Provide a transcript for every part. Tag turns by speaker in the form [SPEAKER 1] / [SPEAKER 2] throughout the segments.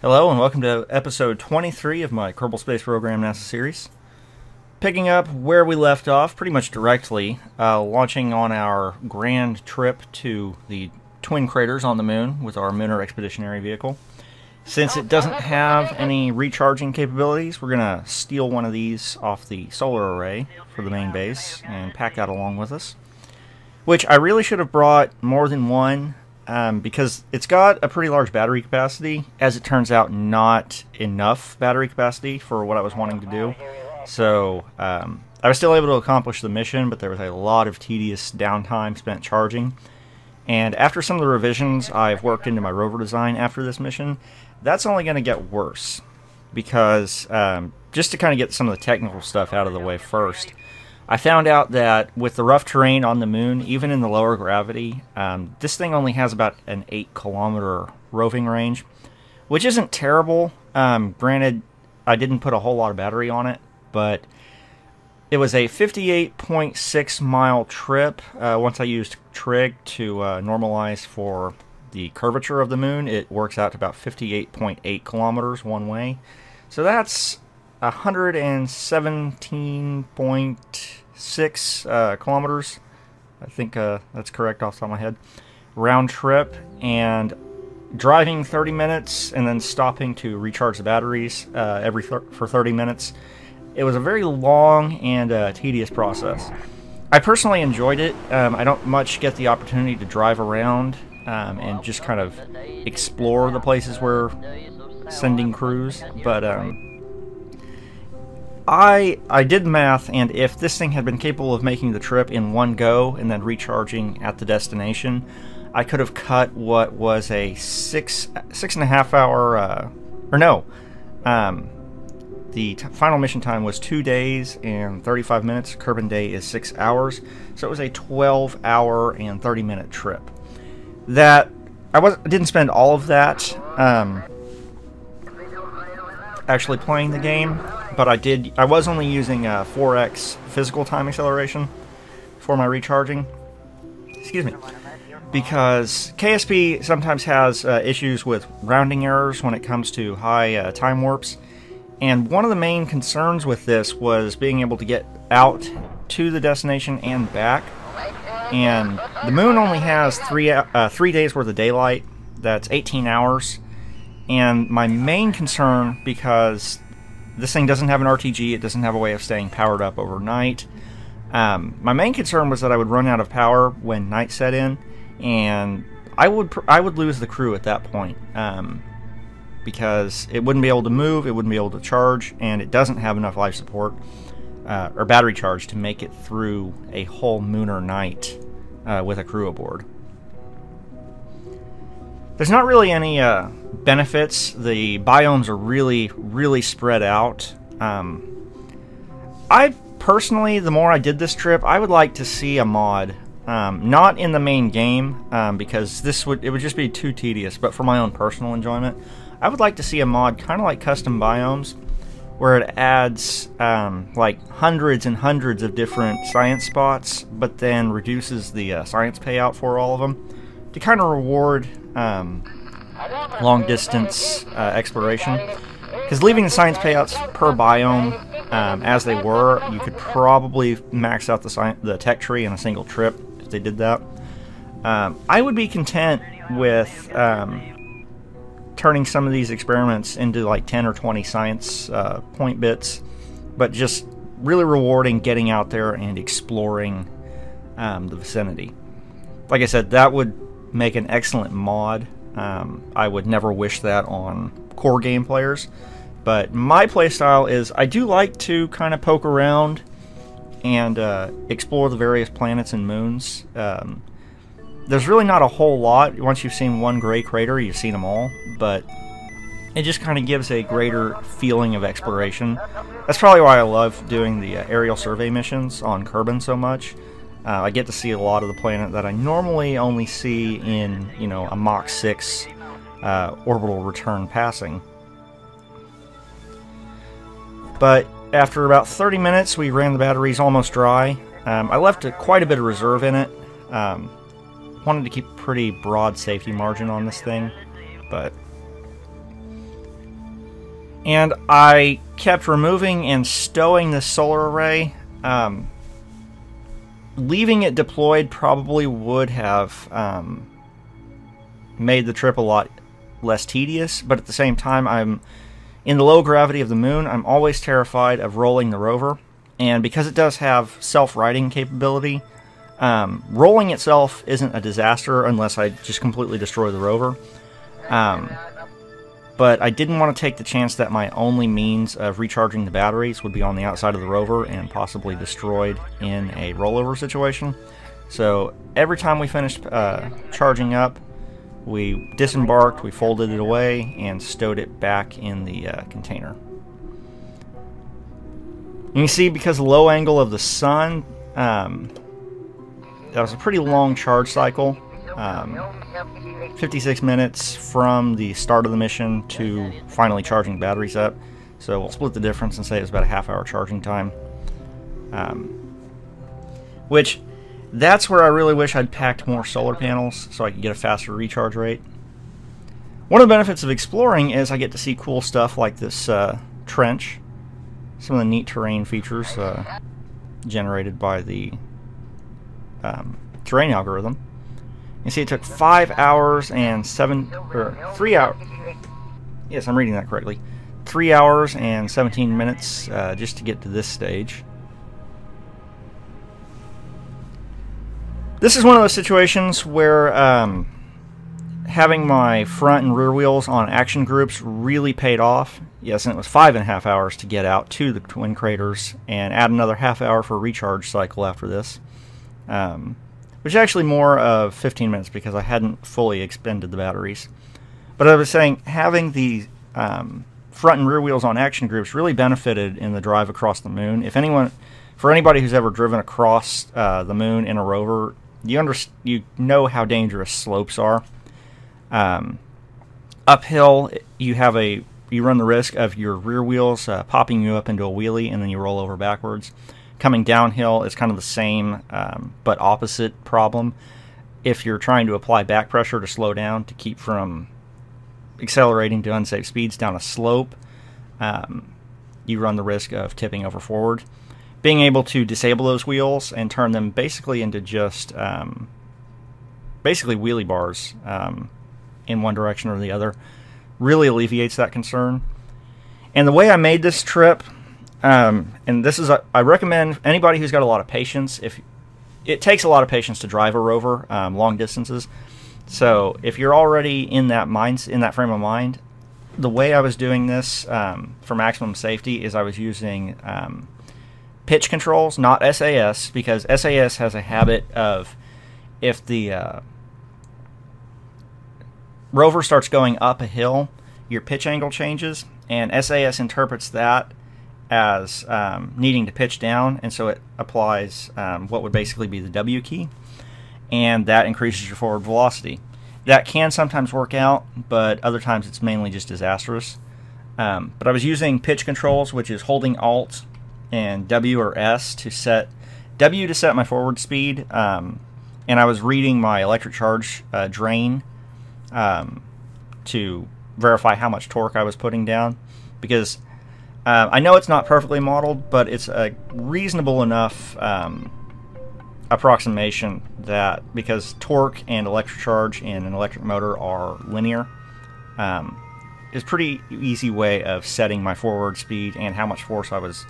[SPEAKER 1] Hello and welcome to episode 23 of my Kerbal Space Program NASA series. Picking up where we left off pretty much directly, launching on our grand trip to the twin craters on the moon with our Lunar Expeditionary Vehicle. Since it doesn't have any recharging capabilities, we're going to steal one of these off the solar array for the main base and pack that along with us. Which I really should have brought more than one. Because it's got a pretty large battery capacity. As it turns out, not enough battery capacity for what I was wanting to do. So I was still able to accomplish the mission, but there was a lot of tedious downtime spent charging. And after some of the revisions I've worked into my rover design after this mission, that's only going to get worse. Because just to kind of get some of the technical stuff out of the way first, I found out that with the rough terrain on the moon, even in the lower gravity, this thing only has about an 8-kilometer roving range, which isn't terrible. Granted, I didn't put a whole lot of battery on it, but it was a 58.6-mile trip. Once I used trig to normalize for the curvature of the moon, it works out to about 58.8 kilometers one way. So that's 117.6 kilometers. I think that's correct off the top of my head. Round trip, and driving 30 minutes and then stopping to recharge the batteries for 30 minutes. It was a very long and tedious process. I personally enjoyed it. I don't much get the opportunity to drive around and just kind of explore the places we're sending crews, but I did math, and if this thing had been capable of making the trip in one go and then recharging at the destination, I could have cut what was a six and a half hour, the final mission time was 2 days and 35 minutes. Kerbin day is 6 hours, so it was a 12-hour and 30-minute trip. That I didn't spend all of that actually playing the game, but I was only using 4x physical time acceleration for my recharging. Excuse me. Because KSP sometimes has issues with rounding errors when it comes to high time warps. And one of the main concerns with this was being able to get out to the destination and back. And the moon only has 3 days worth of daylight. That's 18 hours. And my main concern, because this thing doesn't have an RTG, it doesn't have a way of staying powered up overnight. My main concern was that I would run out of power when night set in, and I would lose the crew at that point, because it wouldn't be able to move, it wouldn't be able to charge, and it doesn't have enough life support or battery charge to make it through a whole lunar night with a crew aboard. There's not really any benefits. The biomes are really spread out. I personally, the more I did this trip, I would like to see a mod. Not in the main game, because it would just be too tedious, but for my own personal enjoyment, I would like to see a mod kind of like custom biomes, where it adds like hundreds and hundreds of different science spots, but then reduces the science payout for all of them, to kind of reward long distance exploration. Because leaving the science payouts per biome as they were, you could probably max out the tech tree in a single trip if they did that. I would be content with turning some of these experiments into like 10 or 20 science point bits, but just really rewarding getting out there and exploring the vicinity. Like I said, that would make an excellent mod. I would never wish that on core game players, but my playstyle is I do like to kind of poke around and explore the various planets and moons. There's really not a whole lot. Once you've seen one gray crater, you've seen them all, but it just kind of gives a greater feeling of exploration. That's probably why I love doing the aerial survey missions on Kerbin so much. I get to see a lot of the planet that I normally only see in, a Mach 6 orbital return passing. But after about 30 minutes, we ran the batteries almost dry. I left quite a bit of reserve in it. Wanted to keep pretty broad safety margin on this thing, but And I kept removing and stowing this solar array. Leaving it deployed probably would have made the trip a lot less tedious, but at the same time, I'm in the low gravity of the moon. I'm always terrified of rolling the rover, and because it does have self-righting capability, rolling itself isn't a disaster unless I just completely destroy the rover. But I didn't want to take the chance that my only means of recharging the batteries would be on the outside of the rover and possibly destroyed in a rollover situation. So every time we finished charging up, we disembarked, we folded it away, and stowed it back in the container. You can see, because of the low angle of the sun, that was a pretty long charge cycle. 56 minutes from the start of the mission to finally charging batteries up. So we'll split the difference and say it was about a half-hour charging time. Which, that's where I really wish I'd packed more solar panels so I could get a faster recharge rate. One of the benefits of exploring is I get to see cool stuff like this trench. Some of the neat terrain features generated by the terrain algorithm. You see, it took 5 hours and 3 hours. Yes, I'm reading that correctly. 3 hours and 17 minutes just to get to this stage. This is one of those situations where having my front and rear wheels on action groups really paid off. Yes, and it was 5.5 hours to get out to the twin craters, and add another half hour for a recharge cycle after this. Which is actually more of 15 minutes because I hadn't fully expended the batteries. But I was saying, having the front and rear wheels on action groups really benefited in the drive across the moon. For anybody who's ever driven across the moon in a rover, you know how dangerous slopes are. Uphill, you run the risk of your rear wheels popping you up into a wheelie, and then you roll over backwards. Coming downhill, it's kind of the same but opposite problem. If you're trying to apply back pressure to slow down to keep from accelerating to unsafe speeds down a slope, you run the risk of tipping over forward. Being able to disable those wheels and turn them basically into just basically wheelie bars in one direction or the other really alleviates that concern. And the way I made this trip, and this is, I recommend anybody who's got a lot of patience. It takes a lot of patience to drive a rover long distances. So if you're already in that frame of mind, the way I was doing this for maximum safety is I was using pitch controls, not SAS, because SAS has a habit of, if the rover starts going up a hill, your pitch angle changes, and SAS interprets that as needing to pitch down, and so it applies what would basically be the W key, and that increases your forward velocity. That can sometimes work out, but other times it's mainly just disastrous. But I was using pitch controls, which is holding Alt and W or S to set W to set my forward speed, and I was reading my electric charge drain to verify how much torque I was putting down, because I know it's not perfectly modeled, but it's a reasonable enough approximation that, because torque and electric charge in an electric motor are linear, it's a pretty easy way of setting my forward speed and how much force I was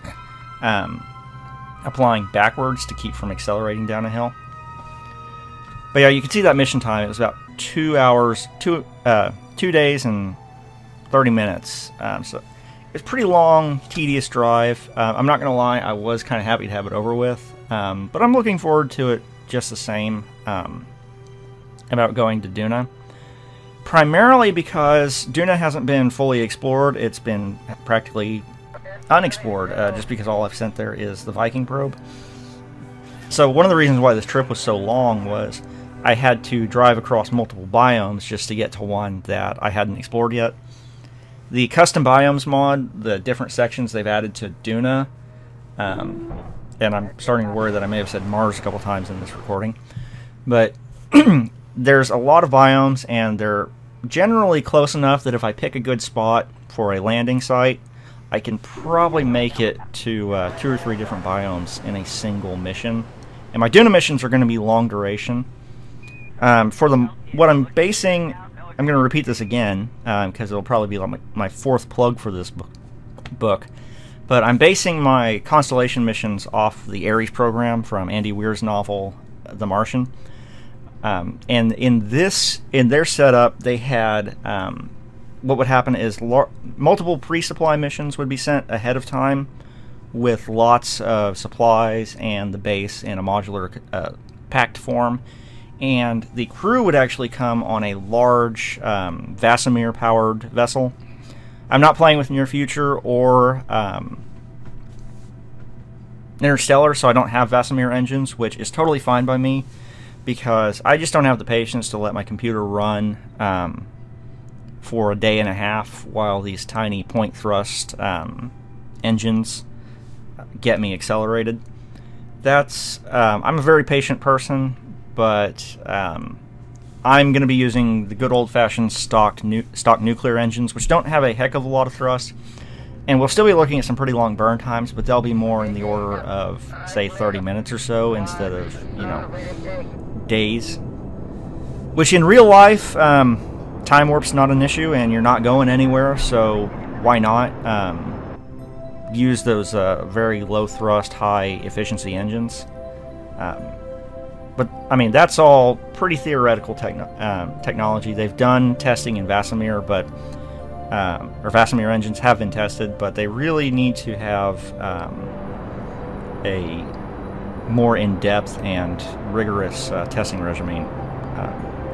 [SPEAKER 1] applying backwards to keep from accelerating down a hill. But yeah, you can see that mission time. It was about 2 hours, 2 days and 30 minutes. So it's a pretty long, tedious drive. I'm not going to lie, I was kind of happy to have it over with. But I'm looking forward to it just the same about going to Duna. Primarily because Duna hasn't been fully explored. It's been practically unexplored, just because all I've sent there is the Viking probe. So one of the reasons why this trip was so long was I had to drive across multiple biomes just to get to one that I hadn't explored yet. The custom biomes mod, the different sections they've added to Duna, and I'm starting to worry that I may have said Mars a couple times in this recording, but there's a lot of biomes, and they're generally close enough that if I pick a good spot for a landing site, I can probably make it to 2 or 3 different biomes in a single mission. And my Duna missions are going to be long duration. What I'm basing, I'm going to repeat this again because it'll probably be like my 4th plug for this book. But I'm basing my Constellation missions off the Ares program from Andy Weir's novel, The Martian. And in their setup, they had what would happen is multiple pre-supply missions would be sent ahead of time with lots of supplies and the base in a modular packed form. And the crew would actually come on a large Vasimir-powered vessel. I'm not playing with Near Future or Interstellar, so I don't have Vasimir engines, which is totally fine by me because I just don't have the patience to let my computer run for a day and a half while these tiny point thrust engines get me accelerated. I'm a very patient person, but I'm going to be using the good old-fashioned stock nuclear engines, which don't have a heck of a lot of thrust, and we'll still be looking at some pretty long burn times, but they'll be more in the order of, say, 30 minutes or so instead of, days. Which in real life, time warp's not an issue, and you're not going anywhere, so why not use those very low-thrust, high-efficiency engines? But, I mean, that's all pretty theoretical technology. They've done testing in Vasimir, but or Vasimir engines have been tested, but they really need to have a more in-depth and rigorous testing regimen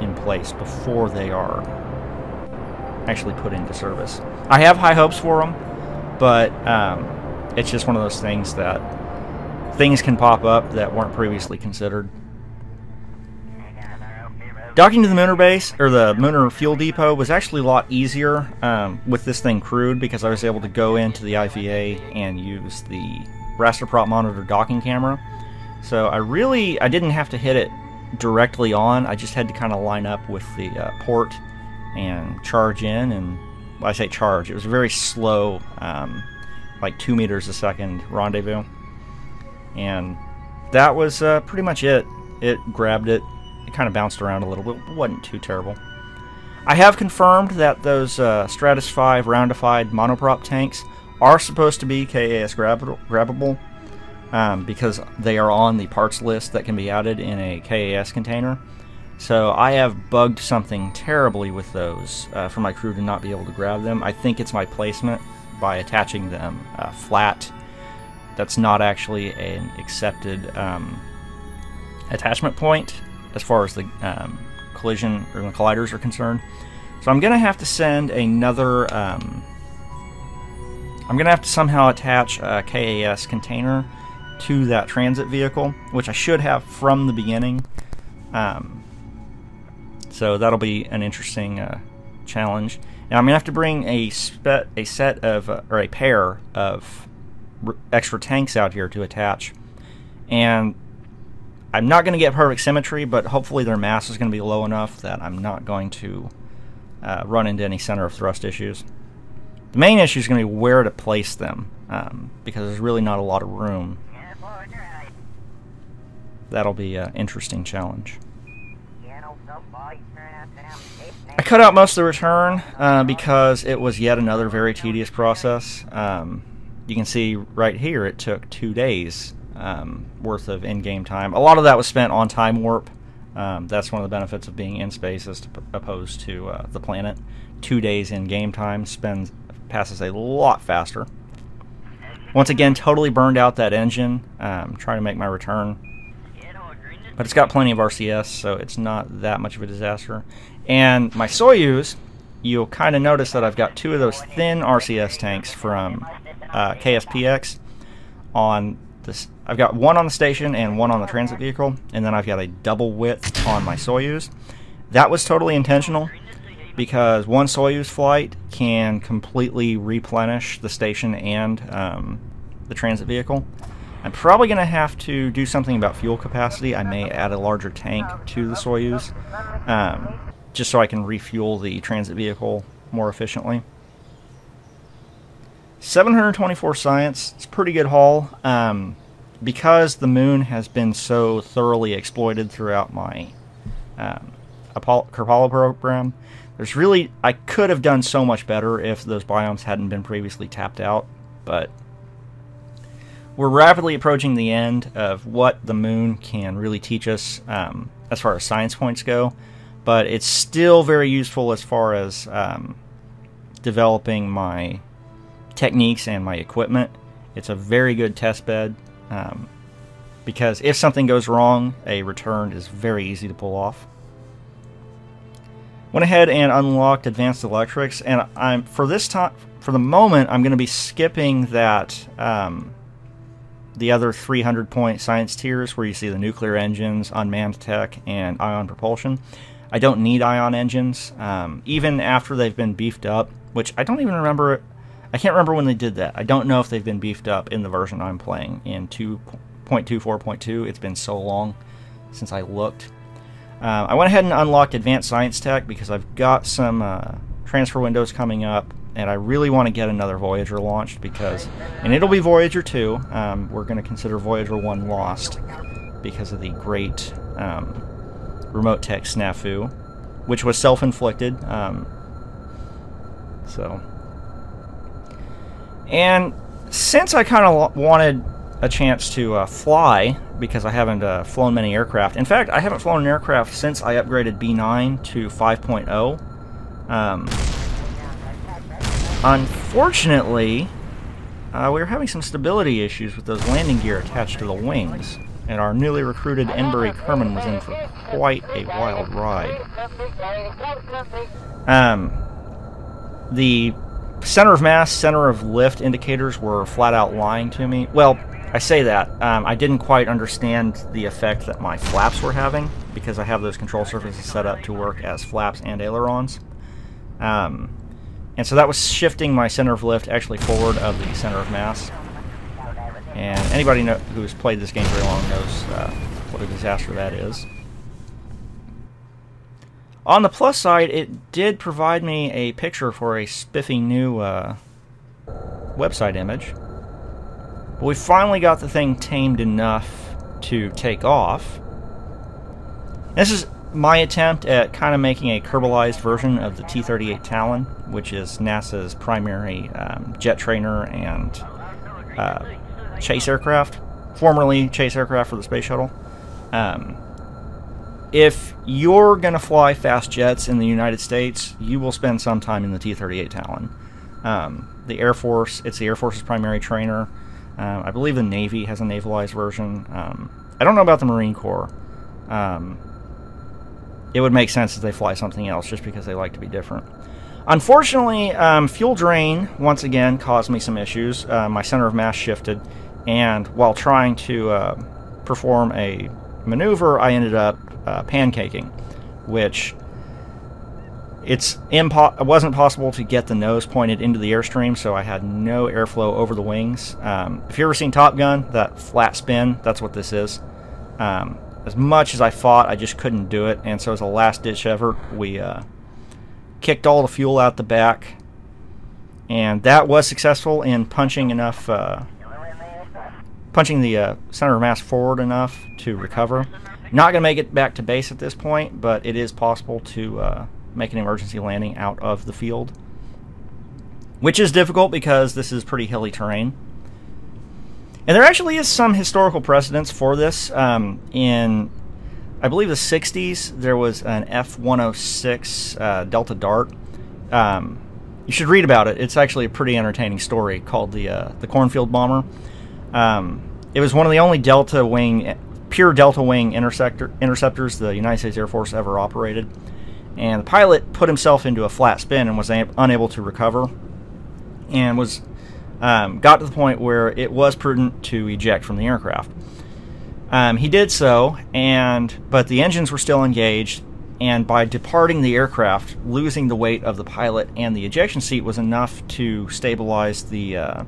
[SPEAKER 1] in place before they are actually put into service. I have high hopes for them, but it's just one of those things that things can pop up that weren't previously considered. Docking to the Mooner base, or the Mooner fuel depot, was actually a lot easier with this thing crewed because I was able to go into the IVA and use the raster prop monitor docking camera. So I didn't have to hit it directly on. I just had to kind of line up with the port and charge in. And when I say charge, it was a very slow, like 2 meters a second rendezvous. And that was pretty much it. It grabbed it. It kind of bounced around a little bit. It wasn't too terrible. I have confirmed that those Stratus 5 roundified monoprop tanks are supposed to be KAS grabbable because they are on the parts list that can be added in a KAS container. So I have bugged something terribly with those for my crew to not be able to grab them. I think it's my placement by attaching them flat. That's not actually an accepted attachment point as far as the collision or the colliders are concerned. So I'm going to have to send another... I'm going to have to somehow attach a KAS container to that transit vehicle, which I should have from the beginning. So that'll be an interesting challenge. Now I'm going to have to bring a set of, or a pair of extra tanks out here to attach. And I'm not going to get perfect symmetry, but hopefully their mass is going to be low enough that I'm not going to run into any center of thrust issues. The main issue is going to be where to place them, because there's really not a lot of room. That'll be an interesting challenge. I cut out most of the return because it was yet another very tedious process. You can see right here it took 2 days worth of in-game time. A lot of that was spent on time warp. That's one of the benefits of being in space as opposed to the planet. 2 days in-game time passes a lot faster. Once again, totally burned out that engine trying to make my return. But it's got plenty of RCS, so it's not that much of a disaster. And my Soyuz, you'll kind of notice that I've got 2 of those thin RCS tanks from KSPX on this. I've got 1 on the station and 1 on the transit vehicle, and then I've got a double width on my Soyuz. That was totally intentional because 1 Soyuz flight can completely replenish the station and the transit vehicle. I'm probably going to have to do something about fuel capacity. I may add a larger tank to the Soyuz. just so I can refuel the transit vehicle more efficiently. 724 science, it's a pretty good haul. Because the moon has been so thoroughly exploited throughout my Kerpala program, I could have done so much better if those biomes hadn't been previously tapped out, but we're rapidly approaching the end of what the moon can really teach us as far as science points go, but it's still very useful as far as developing my techniques and my equipment. It's a very good test bed, because if something goes wrong, a return is very easy to pull off. Went ahead and unlocked advanced electrics, and for the moment, I'm going to be skipping that the other 300-point science tiers where you see the nuclear engines, unmanned tech, and ion propulsion. I don't need ion engines, even after they've been beefed up, which I don't even remember. I can't remember when they did that. I don't know if they've been beefed up in the version I'm playing in 2.24.2. It's been so long since I looked. I went ahead and unlocked advanced science tech because I've got some transfer windows coming up, and I really want to get another Voyager launched and it'll be Voyager 2. We're going to consider Voyager 1 lost because of the great remote tech snafu, which was self-inflicted. And since I kind of wanted a chance to fly, because I haven't flown many aircraft. In fact, I haven't flown an aircraft since I upgraded B9 to 5.0. Unfortunately, we were having some stability issues with those landing gear attached to the wings, and our newly recruited Enbury Kerman was in for quite a wild ride. The center of mass, center of lift indicators were flat out lying to me. Well, I say that. I didn't quite understand the effect that my flaps were having, because I have those control surfaces set up to work as flaps and ailerons. And so that was shifting my center of lift actually forward of the center of mass. And anybody who's played this game very long knows what a disaster that is. On the plus side, it did provide me a picture for a spiffy new website image. But we finally got the thing tamed enough to take off. This is my attempt at kind of making a Kerbalized version of the T-38 Talon, which is NASA's primary jet trainer and chase aircraft, formerly chase aircraft for the space shuttle. If you're going to fly fast jets in the United States, you will spend some time in the T-38 Talon. The Air Force, it's the Air Force's primary trainer. I believe the Navy has a navalized version. I don't know about the Marine Corps. It would make sense if they fly something else, just because they like to be different. Unfortunately, fuel drain, once again, caused me some issues. My center of mass shifted, and while trying to perform a maneuver, I ended up pancaking, which it wasn't possible to get the nose pointed into the airstream, so I had no airflow over the wings. If you've ever seen Top Gun, that flat spin, that's what this is. As much as I fought, I just couldn't do it, and so as a last-ditch effort, we kicked all the fuel out the back, and that was successful in punching the center of mass forward enough to recover. Not going to make it back to base at this point, but it is possible to make an emergency landing out of the field, which is difficult because this is pretty hilly terrain. And there actually is some historical precedence for this. In, I believe, the 60s, there was an F-106 Delta Dart. You should read about it. It's actually a pretty entertaining story called the Cornfield Bomber. It was one of the only pure Delta Wing interceptors the United States Air Force ever operated. And the pilot put himself into a flat spin and was unable to recover, and got to the point where it was prudent to eject from the aircraft. He did so, but the engines were still engaged, and by departing the aircraft, losing the weight of the pilot and the ejection seat was enough to stabilize the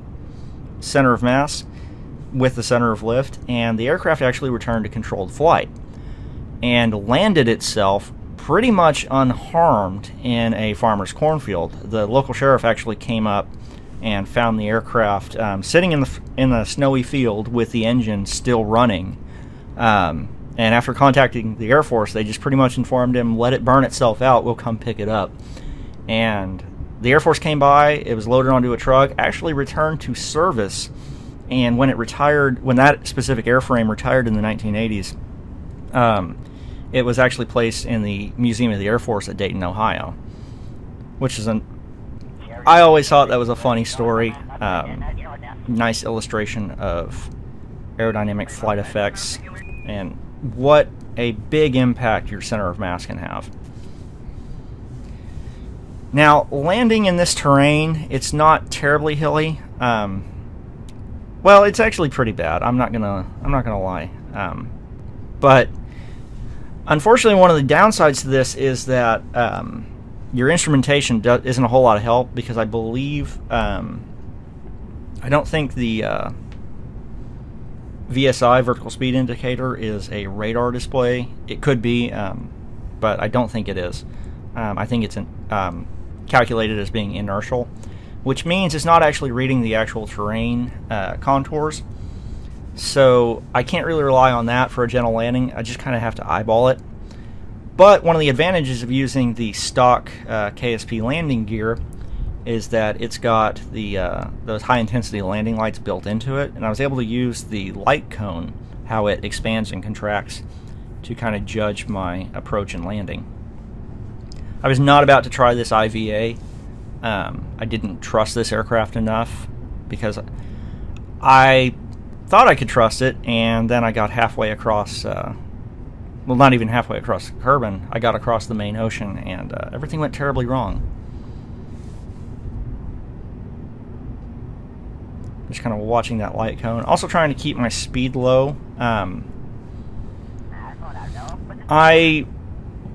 [SPEAKER 1] center of mass with the center of lift, and the aircraft actually returned to controlled flight and landed itself pretty much unharmed in a farmer's cornfield. The local sheriff actually came up and found the aircraft sitting in the snowy field with the engine still running. And after contacting the Air Force, they just pretty much informed him, let it burn itself out, we'll come pick it up. And the Air Force came by, it was loaded onto a truck, actually returned to service, and when it retired, when that specific airframe retired in the 1980s, it was actually placed in the Museum of the Air Force at Dayton, Ohio, which is I always thought that was a funny story. Nice illustration of aerodynamic flight effects and what a big impact your center of mass can have. Now, landing in this terrain, it's not terribly hilly. Well, it's actually pretty bad. I'm not gonna lie. But unfortunately, one of the downsides to this is that your instrumentation isn't a whole lot of help, because I believe I don't think the VSI, vertical speed indicator, is a radar display. It could be, but I don't think it is. I think it's calculated as being inertial, which means it's not actually reading the actual terrain contours. So I can't really rely on that for a gentle landing. I just kind of have to eyeball it. But one of the advantages of using the stock KSP landing gear is that it's got the those high-intensity landing lights built into it, and I was able to use the light cone, how it expands and contracts, to kind of judge my approach and landing. I was not about to try this IVA. I didn't trust this aircraft enough, because I thought I could trust it, and then I got halfway across, well, not even halfway across the Kerbin, I got across the main ocean, and everything went terribly wrong. Just kind of watching that light cone. Also trying to keep my speed low. I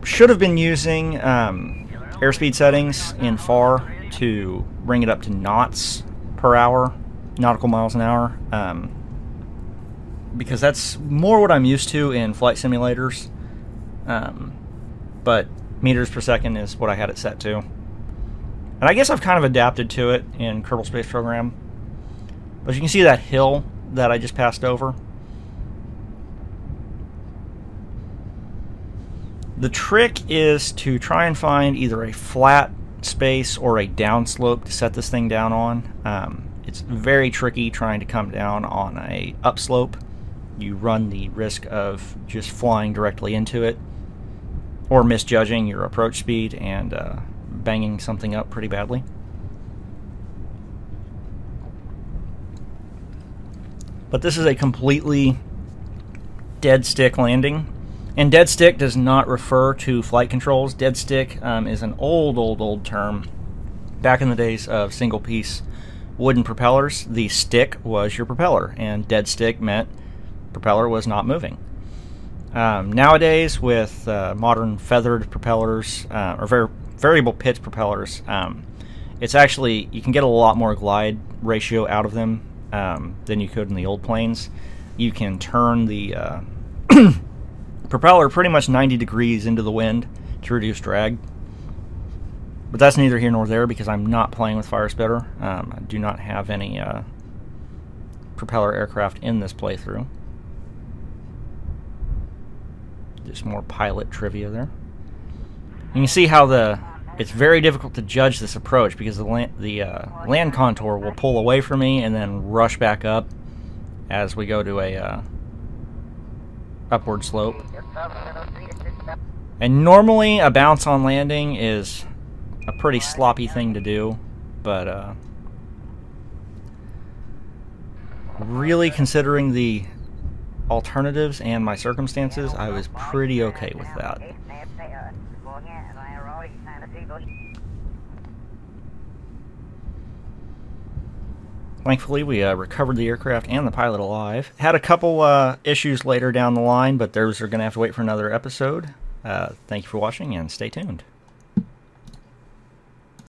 [SPEAKER 1] should have been using airspeed settings in FAR to bring it up to knots per hour, nautical miles an hour, because that's more what I'm used to in flight simulators. But meters per second is what I had it set to. And I guess I've kind of adapted to it in Kerbal Space Program. But you can see that hill that I just passed over. The trick is to try and find either a flat space or a downslope to set this thing down on. It's very tricky trying to come down on a upslope. You run the risk of just flying directly into it, or misjudging your approach speed and banging something up pretty badly. But this is a completely dead stick landing. And dead stick does not refer to flight controls. Dead stick is an old term. Back in the days of single-piece wooden propellers, the stick was your propeller, and dead stick meant propeller was not moving. Nowadays, with modern feathered propellers, or variable pitch propellers, it's actually, you can get a lot more glide ratio out of them than you could in the old planes. You can turn the propeller pretty much 90 degrees into the wind to reduce drag. But that's neither here nor there, because I'm not playing with Firespitter. I do not have any propeller aircraft in this playthrough. Just more pilot trivia there. You can see how it's very difficult to judge this approach, because the land contour will pull away from me and then rush back up as we go to a upward slope. And normally a bounce on landing is a pretty sloppy thing to do, but really considering the alternatives and my circumstances, I was pretty okay with that. Thankfully, we recovered the aircraft and the pilot alive. Had a couple issues later down the line, but those are going to have to wait for another episode. Thank you for watching, and stay tuned.